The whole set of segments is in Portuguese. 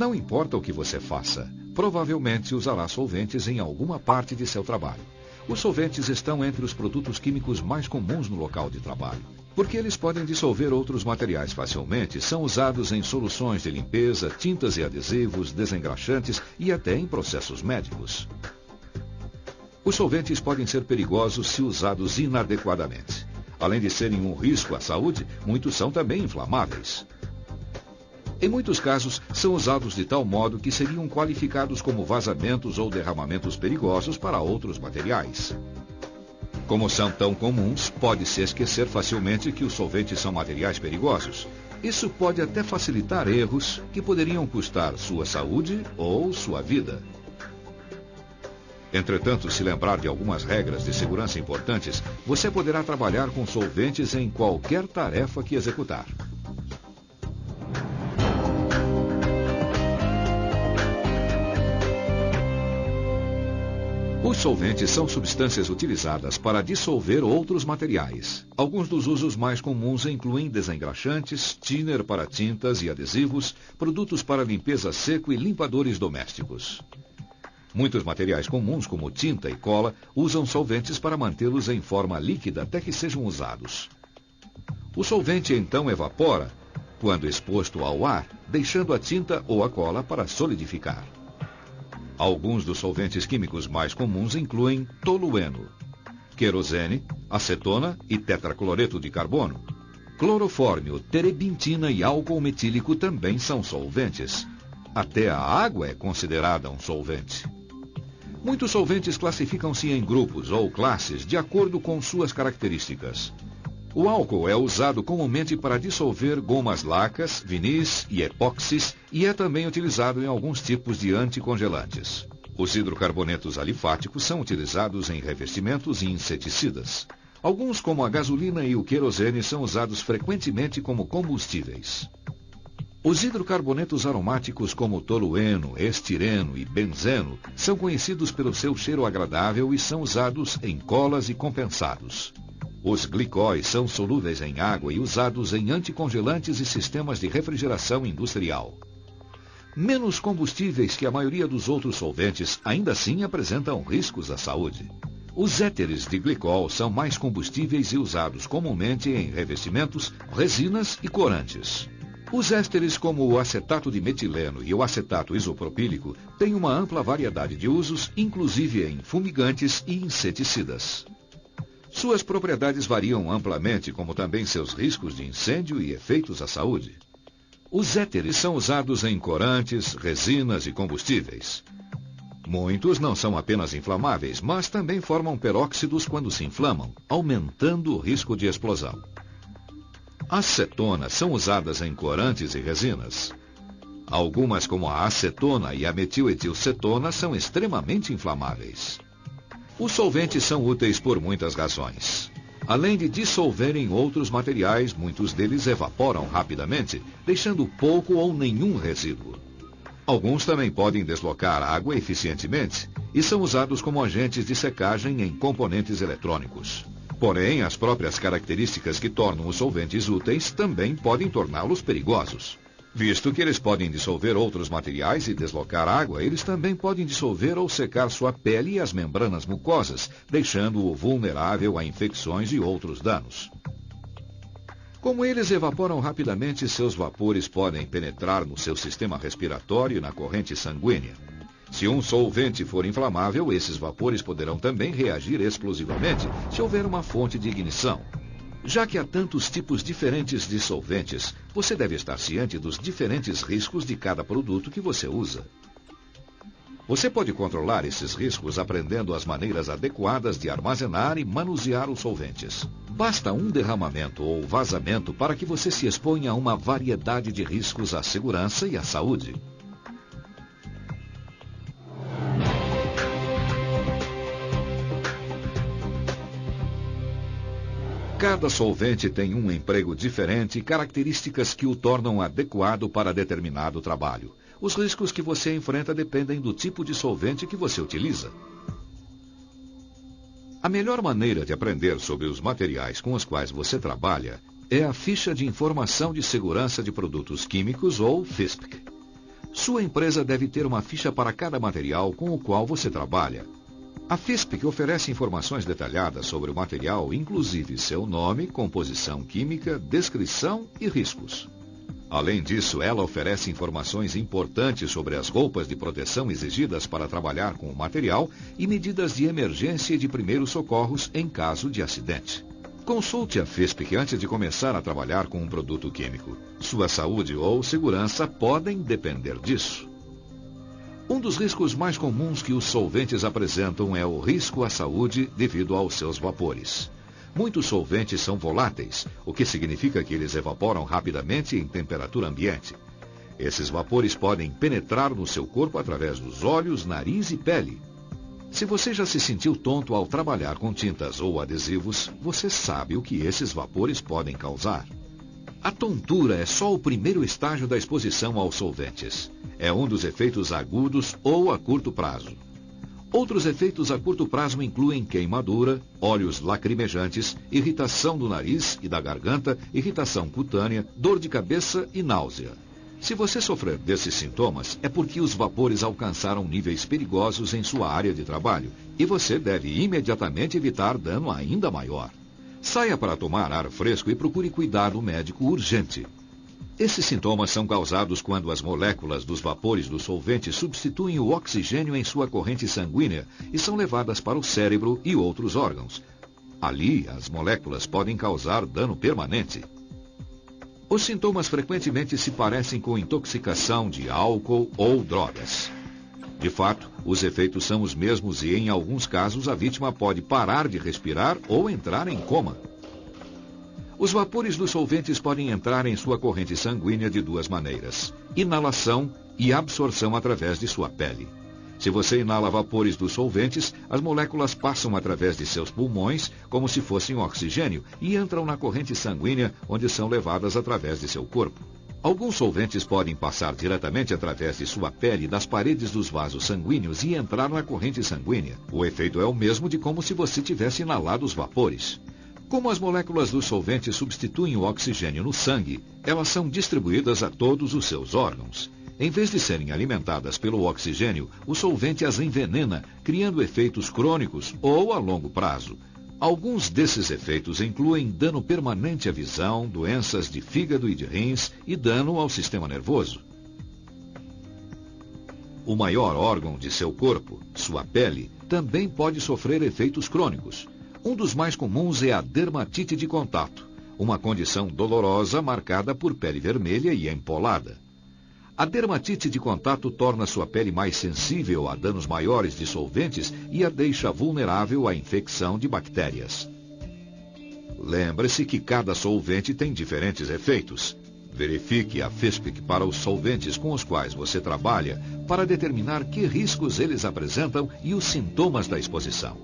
Não importa o que você faça, provavelmente usará solventes em alguma parte de seu trabalho. Os solventes estão entre os produtos químicos mais comuns no local de trabalho. Porque eles podem dissolver outros materiais facilmente, são usados em soluções de limpeza, tintas e adesivos, desengraxantes e até em processos médicos. Os solventes podem ser perigosos se usados inadequadamente. Além de serem um risco à saúde, muitos são também inflamáveis. Em muitos casos, são usados de tal modo que seriam qualificados como vazamentos ou derramamentos perigosos para outros materiais. Como são tão comuns, pode-se esquecer facilmente que os solventes são materiais perigosos. Isso pode até facilitar erros que poderiam custar sua saúde ou sua vida. Entretanto, se lembrar de algumas regras de segurança importantes, você poderá trabalhar com solventes em qualquer tarefa que executar. Os solventes são substâncias utilizadas para dissolver outros materiais. Alguns dos usos mais comuns incluem desengraxantes, thinner para tintas e adesivos, produtos para limpeza seco e limpadores domésticos. Muitos materiais comuns, como tinta e cola, usam solventes para mantê-los em forma líquida até que sejam usados. O solvente então evapora quando exposto ao ar, deixando a tinta ou a cola para solidificar. Alguns dos solventes químicos mais comuns incluem tolueno, querosene, acetona e tetracloreto de carbono. Clorofórmio, terebintina e álcool metílico também são solventes. Até a água é considerada um solvente. Muitos solventes classificam-se em grupos ou classes de acordo com suas características. O álcool é usado comumente para dissolver gomas lacas, vinis e epóxis e é também utilizado em alguns tipos de anticongelantes. Os hidrocarbonetos alifáticos são utilizados em revestimentos e inseticidas. Alguns, como a gasolina e o querosene, são usados frequentemente como combustíveis. Os hidrocarbonetos aromáticos como tolueno, estireno e benzeno são conhecidos pelo seu cheiro agradável e são usados em colas e compensados. Os glicóis são solúveis em água e usados em anticongelantes e sistemas de refrigeração industrial. Menos combustíveis que a maioria dos outros solventes, ainda assim apresentam riscos à saúde. Os éteres de glicol são mais combustíveis e usados comumente em revestimentos, resinas e corantes. Os ésteres como o acetato de metileno e o acetato isopropílico têm uma ampla variedade de usos, inclusive em fumigantes e inseticidas. Suas propriedades variam amplamente, como também seus riscos de incêndio e efeitos à saúde. Os éteres são usados em corantes, resinas e combustíveis. Muitos não são apenas inflamáveis, mas também formam peróxidos quando se inflamam, aumentando o risco de explosão. As cetonas são usadas em corantes e resinas. Algumas, como a acetona e a metiletilcetona, são extremamente inflamáveis. Os solventes são úteis por muitas razões. Além de dissolverem outros materiais, muitos deles evaporam rapidamente, deixando pouco ou nenhum resíduo. Alguns também podem deslocar água eficientemente e são usados como agentes de secagem em componentes eletrônicos. Porém, as próprias características que tornam os solventes úteis também podem torná-los perigosos. Visto que eles podem dissolver outros materiais e deslocar água, eles também podem dissolver ou secar sua pele e as membranas mucosas, deixando-o vulnerável a infecções e outros danos. Como eles evaporam rapidamente, seus vapores podem penetrar no seu sistema respiratório e na corrente sanguínea. Se um solvente for inflamável, esses vapores poderão também reagir explosivamente se houver uma fonte de ignição. Já que há tantos tipos diferentes de solventes, você deve estar ciente dos diferentes riscos de cada produto que você usa. Você pode controlar esses riscos aprendendo as maneiras adequadas de armazenar e manusear os solventes. Basta um derramamento ou vazamento para que você se exponha a uma variedade de riscos à segurança e à saúde. Cada solvente tem um emprego diferente e características que o tornam adequado para determinado trabalho. Os riscos que você enfrenta dependem do tipo de solvente que você utiliza. A melhor maneira de aprender sobre os materiais com os quais você trabalha é a Ficha de Informação de Segurança de Produtos Químicos, ou FISPIC. Sua empresa deve ter uma ficha para cada material com o qual você trabalha. A FISPIC oferece informações detalhadas sobre o material, inclusive seu nome, composição química, descrição e riscos. Além disso, ela oferece informações importantes sobre as roupas de proteção exigidas para trabalhar com o material e medidas de emergência e de primeiros socorros em caso de acidente. Consulte a FISPIC antes de começar a trabalhar com um produto químico. Sua saúde ou segurança podem depender disso. Um dos riscos mais comuns que os solventes apresentam é o risco à saúde devido aos seus vapores. Muitos solventes são voláteis, o que significa que eles evaporam rapidamente em temperatura ambiente. Esses vapores podem penetrar no seu corpo através dos olhos, nariz e pele. Se você já se sentiu tonto ao trabalhar com tintas ou adesivos, você sabe o que esses vapores podem causar. A tontura é só o primeiro estágio da exposição aos solventes. É um dos efeitos agudos ou a curto prazo. Outros efeitos a curto prazo incluem queimadura, olhos lacrimejantes, irritação do nariz e da garganta, irritação cutânea, dor de cabeça e náusea. Se você sofrer desses sintomas, é porque os vapores alcançaram níveis perigosos em sua área de trabalho e você deve imediatamente evitar dano ainda maior. Saia para tomar ar fresco e procure cuidado médico urgente. Esses sintomas são causados quando as moléculas dos vapores do solvente substituem o oxigênio em sua corrente sanguínea e são levadas para o cérebro e outros órgãos. Ali, as moléculas podem causar dano permanente. Os sintomas frequentemente se parecem com intoxicação de álcool ou drogas. De fato, os efeitos são os mesmos e, em alguns casos, a vítima pode parar de respirar ou entrar em coma. Os vapores dos solventes podem entrar em sua corrente sanguínea de duas maneiras: inalação e absorção através de sua pele. Se você inala vapores dos solventes, as moléculas passam através de seus pulmões como se fossem oxigênio e entram na corrente sanguínea, onde são levadas através de seu corpo. Alguns solventes podem passar diretamente através de sua pele das paredes dos vasos sanguíneos e entrar na corrente sanguínea. O efeito é o mesmo de como se você tivesse inalado os vapores. Como as moléculas dos solventes substituem o oxigênio no sangue, elas são distribuídas a todos os seus órgãos. Em vez de serem alimentadas pelo oxigênio, o solvente as envenena, criando efeitos crônicos ou a longo prazo. Alguns desses efeitos incluem dano permanente à visão, doenças de fígado e de rins e dano ao sistema nervoso. O maior órgão de seu corpo, sua pele, também pode sofrer efeitos crônicos. Um dos mais comuns é a dermatite de contato, uma condição dolorosa marcada por pele vermelha e empolada. A dermatite de contato torna sua pele mais sensível a danos maiores de solventes e a deixa vulnerável à infecção de bactérias. Lembre-se que cada solvente tem diferentes efeitos. Verifique a FISPIC para os solventes com os quais você trabalha para determinar que riscos eles apresentam e os sintomas da exposição.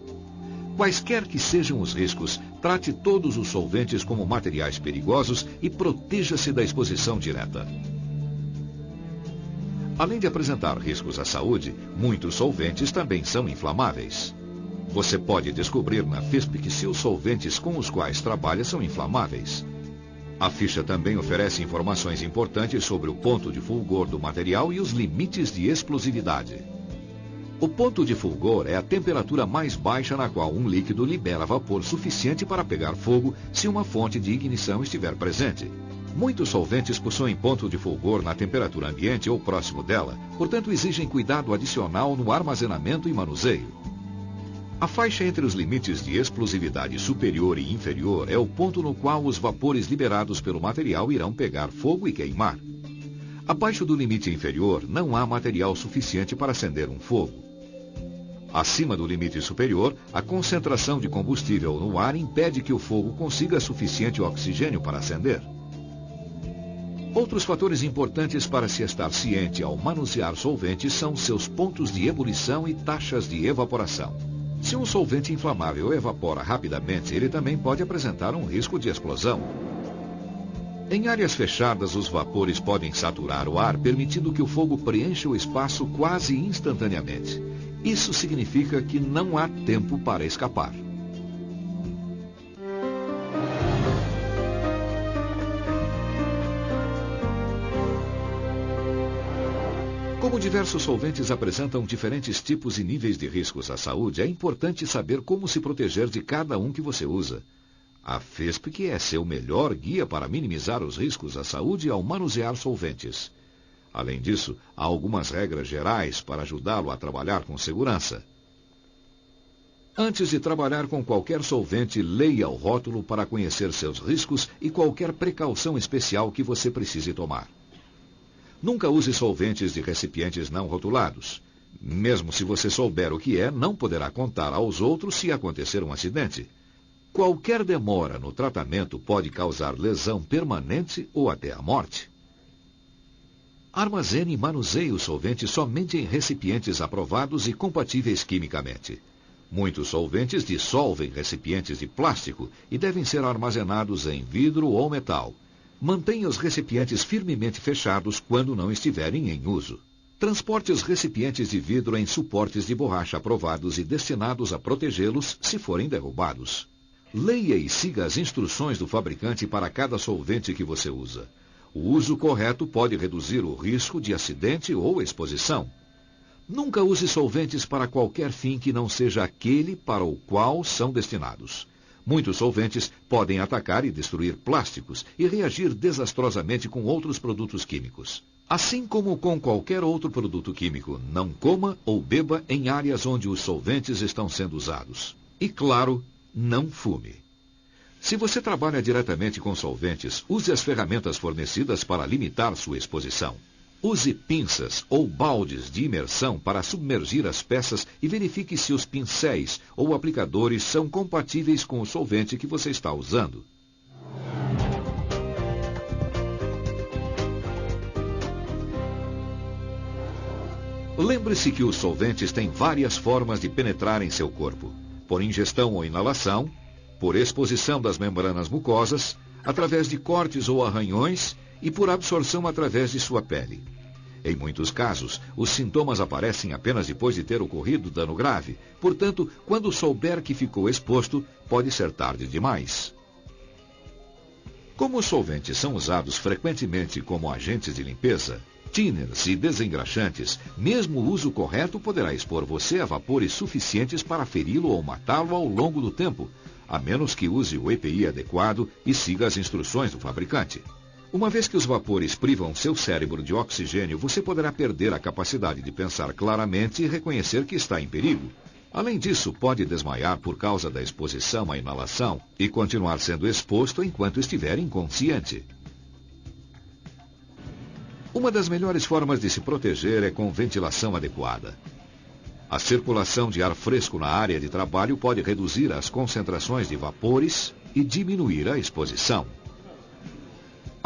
Quaisquer que sejam os riscos, trate todos os solventes como materiais perigosos e proteja-se da exposição direta. Além de apresentar riscos à saúde, muitos solventes também são inflamáveis. Você pode descobrir na FISPIC se os solventes com os quais trabalha são inflamáveis. A ficha também oferece informações importantes sobre o ponto de fulgor do material e os limites de explosividade. O ponto de fulgor é a temperatura mais baixa na qual um líquido libera vapor suficiente para pegar fogo se uma fonte de ignição estiver presente. Muitos solventes possuem ponto de fulgor na temperatura ambiente ou próximo dela, portanto exigem cuidado adicional no armazenamento e manuseio. A faixa entre os limites de explosividade superior e inferior é o ponto no qual os vapores liberados pelo material irão pegar fogo e queimar. Abaixo do limite inferior, não há material suficiente para acender um fogo. Acima do limite superior, a concentração de combustível no ar impede que o fogo consiga suficiente oxigênio para acender. Outros fatores importantes para se estar ciente ao manusear solventes são seus pontos de ebulição e taxas de evaporação. Se um solvente inflamável evapora rapidamente, ele também pode apresentar um risco de explosão. Em áreas fechadas, os vapores podem saturar o ar, permitindo que o fogo preencha o espaço quase instantaneamente. Isso significa que não há tempo para escapar. Como diversos solventes apresentam diferentes tipos e níveis de riscos à saúde, é importante saber como se proteger de cada um que você usa. A FESPIC é seu melhor guia para minimizar os riscos à saúde ao manusear solventes. Além disso, há algumas regras gerais para ajudá-lo a trabalhar com segurança. Antes de trabalhar com qualquer solvente, leia o rótulo para conhecer seus riscos e qualquer precaução especial que você precise tomar. Nunca use solventes de recipientes não rotulados. Mesmo se você souber o que é, não poderá contar aos outros se acontecer um acidente. Qualquer demora no tratamento pode causar lesão permanente ou até a morte. Armazene e manuseie o solvente somente em recipientes aprovados e compatíveis quimicamente. Muitos solventes dissolvem recipientes de plástico e devem ser armazenados em vidro ou metal. Mantenha os recipientes firmemente fechados quando não estiverem em uso. Transporte os recipientes de vidro em suportes de borracha aprovados e destinados a protegê-los se forem derrubados. Leia e siga as instruções do fabricante para cada solvente que você usa. O uso correto pode reduzir o risco de acidente ou exposição. Nunca use solventes para qualquer fim que não seja aquele para o qual são destinados. Muitos solventes podem atacar e destruir plásticos e reagir desastrosamente com outros produtos químicos. Assim como com qualquer outro produto químico, não coma ou beba em áreas onde os solventes estão sendo usados. E, claro, não fume. Se você trabalha diretamente com solventes, use as ferramentas fornecidas para limitar sua exposição. Use pinças ou baldes de imersão para submergir as peças e verifique se os pincéis ou aplicadores são compatíveis com o solvente que você está usando. Lembre-se que os solventes têm várias formas de penetrar em seu corpo: por ingestão ou inalação, por exposição das membranas mucosas, através de cortes ou arranhões e por absorção através de sua pele. Em muitos casos, os sintomas aparecem apenas depois de ter ocorrido dano grave. Portanto, quando souber que ficou exposto, pode ser tarde demais. Como os solventes são usados frequentemente como agentes de limpeza, tinners e desengraxantes, mesmo o uso correto poderá expor você a vapores suficientes para feri-lo ou matá-lo ao longo do tempo, a menos que use o EPI adequado e siga as instruções do fabricante. Uma vez que os vapores privam seu cérebro de oxigênio, você poderá perder a capacidade de pensar claramente e reconhecer que está em perigo. Além disso, pode desmaiar por causa da exposição à inalação e continuar sendo exposto enquanto estiver inconsciente. Uma das melhores formas de se proteger é com ventilação adequada. A circulação de ar fresco na área de trabalho pode reduzir as concentrações de vapores e diminuir a exposição.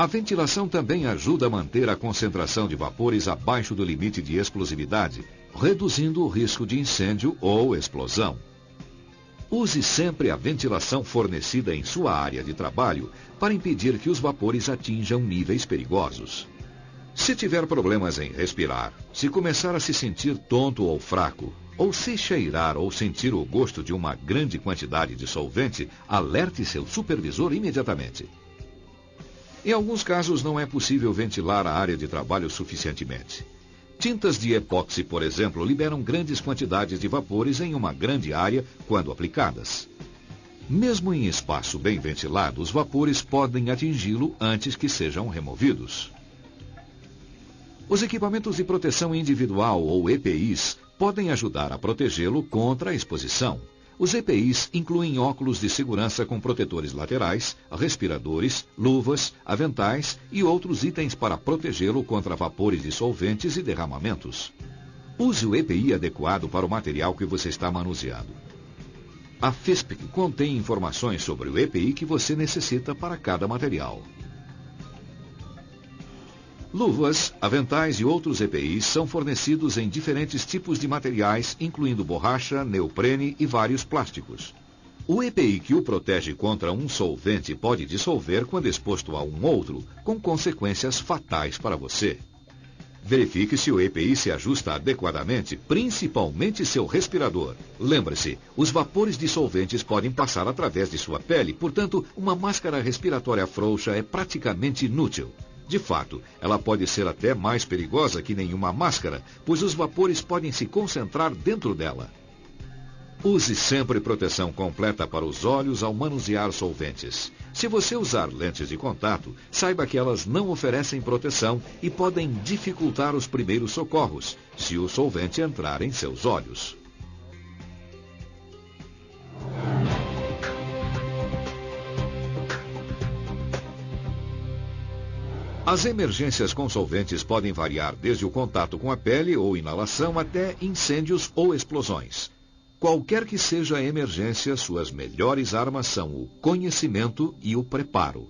A ventilação também ajuda a manter a concentração de vapores abaixo do limite de explosividade, reduzindo o risco de incêndio ou explosão. Use sempre a ventilação fornecida em sua área de trabalho para impedir que os vapores atinjam níveis perigosos. Se tiver problemas em respirar, se começar a se sentir tonto ou fraco, ou se cheirar ou sentir o gosto de uma grande quantidade de solvente, alerte seu supervisor imediatamente. Em alguns casos, não é possível ventilar a área de trabalho suficientemente. Tintas de epóxi, por exemplo, liberam grandes quantidades de vapores em uma grande área quando aplicadas. Mesmo em espaço bem ventilado, os vapores podem atingi-lo antes que sejam removidos. Os equipamentos de proteção individual, ou EPIs, podem ajudar a protegê-lo contra a exposição. Os EPIs incluem óculos de segurança com protetores laterais, respiradores, luvas, aventais e outros itens para protegê-lo contra vapores de solventes e derramamentos. Use o EPI adequado para o material que você está manuseando. A FESPIC contém informações sobre o EPI que você necessita para cada material. Luvas, aventais e outros EPIs são fornecidos em diferentes tipos de materiais, incluindo borracha, neoprene e vários plásticos. O EPI que o protege contra um solvente pode dissolver quando exposto a um outro, com consequências fatais para você. Verifique se o EPI se ajusta adequadamente, principalmente seu respirador. Lembre-se, os vapores dissolventes podem passar através de sua pele, portanto, uma máscara respiratória frouxa é praticamente inútil. De fato, ela pode ser até mais perigosa que nenhuma máscara, pois os vapores podem se concentrar dentro dela. Use sempre proteção completa para os olhos ao manusear solventes. Se você usar lentes de contato, saiba que elas não oferecem proteção e podem dificultar os primeiros socorros, se o solvente entrar em seus olhos. As emergências com solventes podem variar desde o contato com a pele ou inalação até incêndios ou explosões. Qualquer que seja a emergência, suas melhores armas são o conhecimento e o preparo.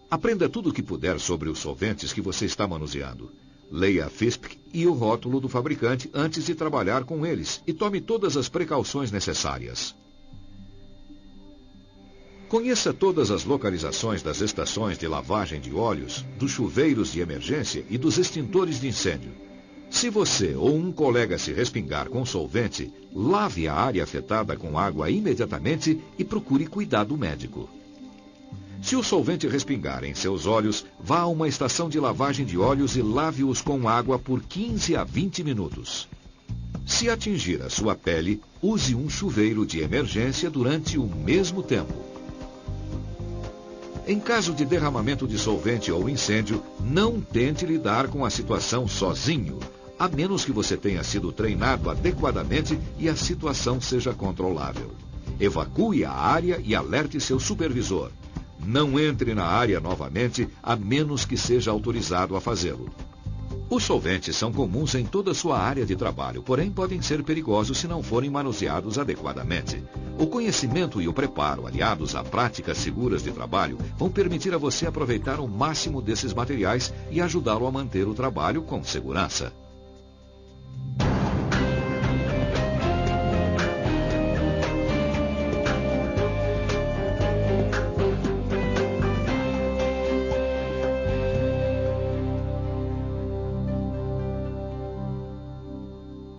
Aprenda tudo o que puder sobre os solventes que você está manuseando. Leia a FISP e o rótulo do fabricante antes de trabalhar com eles e tome todas as precauções necessárias. Conheça todas as localizações das estações de lavagem de óleos, dos chuveiros de emergência e dos extintores de incêndio. Se você ou um colega se respingar com solvente, lave a área afetada com água imediatamente e procure cuidado médico. Se o solvente respingar em seus olhos, vá a uma estação de lavagem de óleos e lave-os com água por 15 a 20 minutos. Se atingir a sua pele, use um chuveiro de emergência durante o mesmo tempo. Em caso de derramamento de solvente ou incêndio, não tente lidar com a situação sozinho, a menos que você tenha sido treinado adequadamente e a situação seja controlável. Evacue a área e alerte seu supervisor. Não entre na área novamente, a menos que seja autorizado a fazê-lo. Os solventes são comuns em toda a sua área de trabalho, porém podem ser perigosos se não forem manuseados adequadamente. O conhecimento e o preparo, aliados a práticas seguras de trabalho, vão permitir a você aproveitar o máximo desses materiais e ajudá-lo a manter o trabalho com segurança.